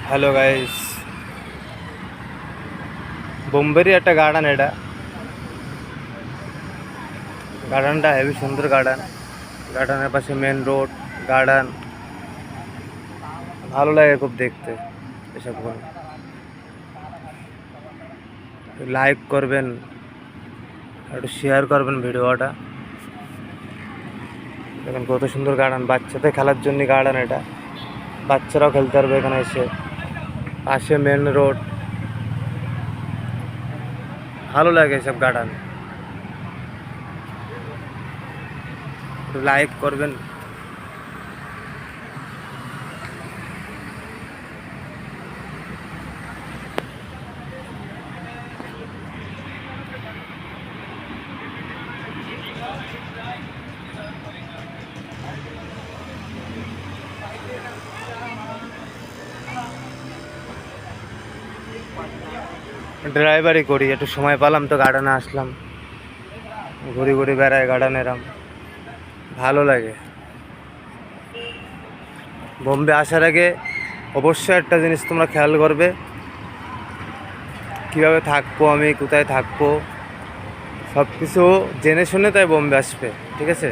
Hello guys, বোম্বেরই একটা garden. এটা গার্ডেনটা heavy সুন্দর গার্ডেন। গার্ডেনের পাশে মেন রোড, গার্ডেন ভালো লাগে খুব দেখতে। এসব লাইক করবেন, একটু শেয়ার করবেন ভিডিওটা। দেখুন কত সুন্দর গার্ডেন, বাচ্চাদের খেলার জন্য গার্ডেন। এটা বাচ্চারাও খেলতে পারবে এখানে এসে। পাশে মেন রোড, ভালো লাগে এসব গার্ডেন। একটু লাইক করবেন। ড্রাইভারই করি, একটু সময় পেলাম তো গার্ডেনে আসলাম। ঘুরে ঘুরে বেড়ায় গার্ডেন, এরম ভালো লাগে। বোম্বে আসার আগে অবশ্যই একটা জিনিস তোমরা খেয়াল করবে, কীভাবে থাকবো আমি, কোথায় থাকবো, সব কিছু জেনে শুনে তাই বোম্বে আসবে, ঠিক আছে?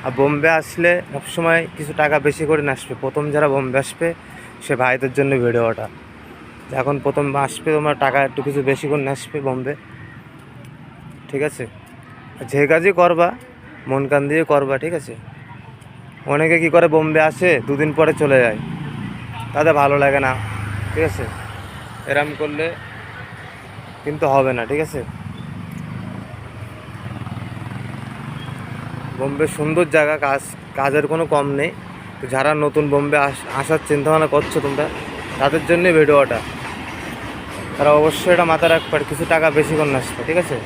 আর বোম্বে আসলে সবসময় কিছু টাকা বেশি করে নিয়ে আসবে। প্রথম যারা বোম্বে আসবে সে ভাইদের জন্য ভিডিওটা, এখন প্রথম আসবে তোমরা টাকা একটু কিছু বেশি করে নিয়ে আসবে বোম্বে, ঠিক আছে? যে কাজই করবা মন কান দিয়ে করবা, ঠিক আছে? অনেকে কি করে, বোম্বে আসে দুদিন পরে চলে যায়, তাদের ভালো লাগে না, ঠিক আছে? এরম করলে কিন্তু হবে না, ঠিক আছে? বোম্বে সুন্দর জায়গা, কাজের কোনো কম নেই। তো যারা নতুন বোম্বে আসার চিন্তাভাবনা করছো তোমরা, তাদের জন্যই ভিডিওটা। তারা অবশ্যই এটা মাথায় রাখবে, কিছু টাকা বেশি করে আসবে, ঠিক আছে?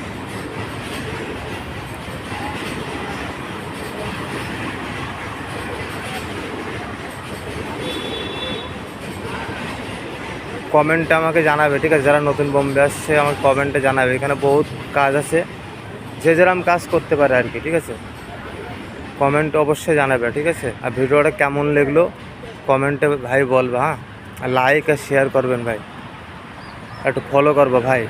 কমেন্টে আমাকে জানাবে, ঠিক আছে? যারা নতুন বোম্বে আসছে আমাকে কমেন্টে জানাবে। এখানে বহুত কাজ আছে, যে যেরকম কাজ করতে পারে আর কি, ঠিক আছে? কমেন্ট অবশ্যই জানাবে, ঠিক আছে? আর ভিডিওটা কেমন লাগলো কমেন্টে ভাই বলবে, হ্যাঁ? আর লাইক আর শেয়ার করবেন ভাই, একটু ফলো করবো ভাই।